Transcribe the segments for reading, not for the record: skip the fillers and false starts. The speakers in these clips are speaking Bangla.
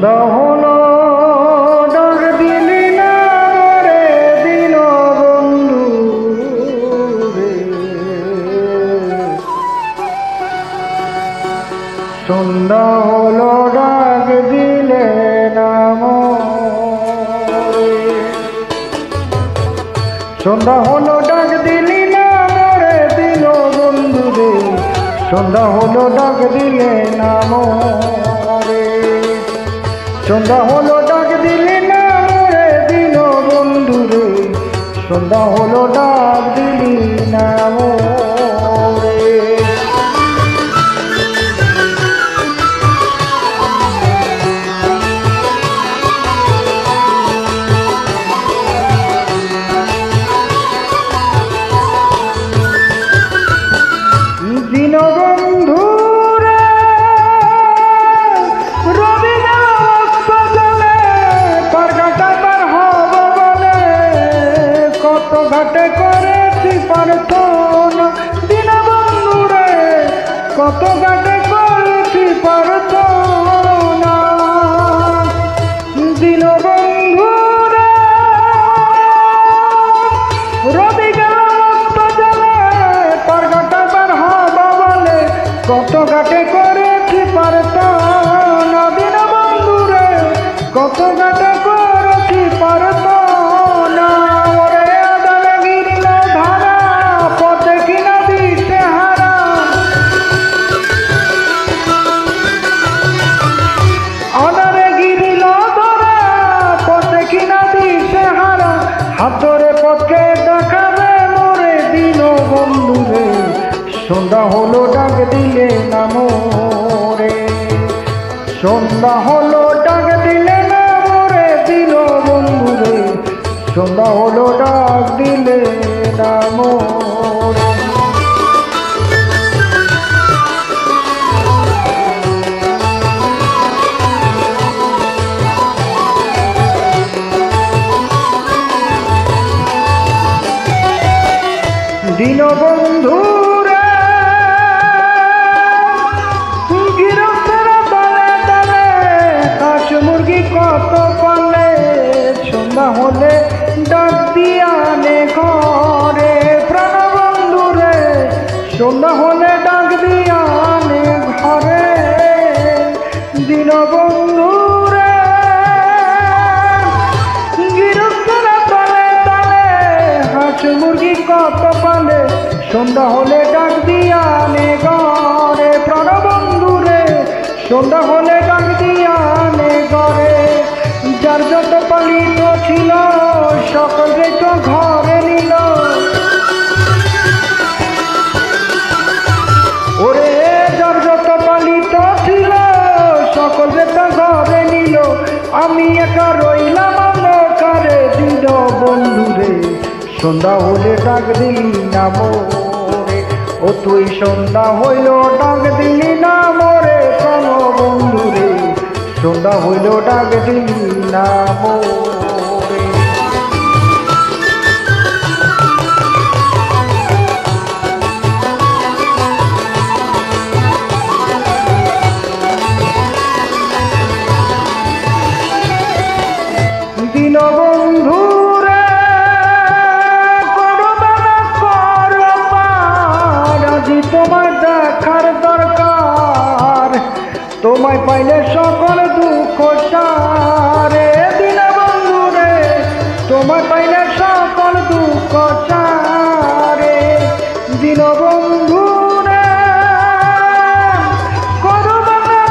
সন্ধ্যা হলো ডাক দিলি না রে দিন বন্ধু রে, সন্ধ্যা হলো ডাক দিলে নাম রে, সন্ধ্যা হলো ডাক দিলি না রে দিন বন্ধু রে, সন্ধ্যা হলো ডাক দিলে নাম রে, সন্ধ্যা হলো ডাক দিলি না রে দিন বন্ধু রে, সন্ধ্যা হলো ডাক দিলি নাম রে। দিন বন্ধু ঘাটে করেছি প্রার্থনা, দিন বন্ধু রে কত ঘাটে করেছি প্রার্থনা, দিন বন্ধু রে রবি গেল মস্ত জলে পার ঘাটা পার হবা বলে, কত ঘাটে করেছি প্রার্থনা, দিন বন্ধু রে কত ঘাটে করেছি প্রার্থনা। হাতরে পথে দেখাবে মোরে দিন বন্ধু রে, সন্ধ্যা হলো ডাক দিলে না মোরে, সন্ধ্যা হলো ডাক দিলে না মোরে দিন বন্ধু রে, সন্ধ্যা হলো ডাক দিলে না মোরে। দিন বন্ধু রে গিরস্তের তলে তলে হাঁস মুরগি কত পালে, সন্ধ্যা হলে ডাক দিয়ানে ঘরে, প্রাণ বন্ধু রে সন্ধ্যা হলে ডাক দিয়ানে ঘরে, দিন বন্ধু রে গিরস্তের তলে তলে হাঁস মুরগি কত পালে, সন্ধ্যা হলে ডাক দিয়ানে ঘরে, প্রাণ বন্ধু রে সন্ধ্যা হলে ডাক দিয়ানে ঘরে, যার যত পালিত ছিল সকলে তো ঘরে নিল, ওরে যার যত পালিত ছিল সকলে তো ঘরে নিল, আমি একা রইলাম অন্ধকারে, দিন বন্ধু রে সন্ধ্যা হলে ডাক দিলি না মোরে, ও তুই সন্ধ্যা হইল ডাক দিলি না মোরে, প্রাণ বন্ধু রে সন্ধ্যা হইল ডাক দিলি না মোরে। দিন বন্ধু তোমায় দেখার দরকার, তোমায় পাইলে সকল দুঃখ সারে, দিন বন্ধু রে তোমায় পাইলে সকল দুঃখ সারে, দিন বন্ধু রে করবাদি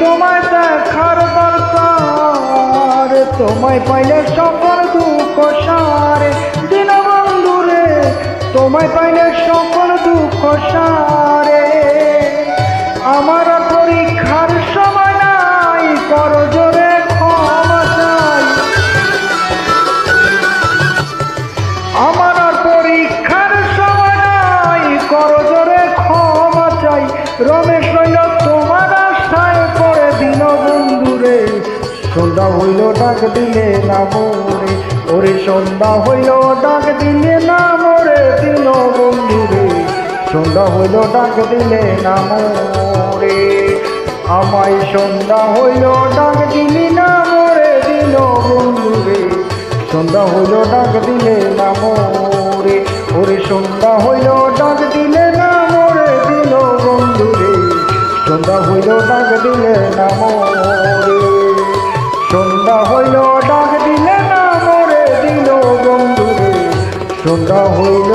তোমায় দেখার দরকার, তোমায় পাইলে সকল দুঃখ সারে, দিন বন্ধু রে তোমায় পাইলে সকল দুঃখ সারে, আমার পরীক্ষার সময় নাই কর জোরে ক্ষমা চাই, আমার পরীক্ষার সময় নাই কর জোরে ক্ষমা চাই, রমেশ হইল তোমার আশায় পড়ে, দিন বন্ধু রে সন্ধ্যা হইল ডাক দিলে না মোরে, ওরে সন্ধ্যা হইল ডাক দিলে না মোরে, দিন বন্ধু রে সন্ধ্যা হইল ডাক দিলে না মোরে, আমায় সন্ধ্যা হইল ডাক দিলি না মোরে দিল বন্ধুরে সন্ধ্যা হইল ডাক দিলে না মোরে ওরে সন্ধ্যা হইল ডাক দিলে না মোরে দিল বন্ধুরে সন্ধ্যা হইল ডাক দিলে না মোরে সন্ধ্যা হইল ডাক দিলে না মোরে দিল বন্ধুরে সন্ধ্যা হইল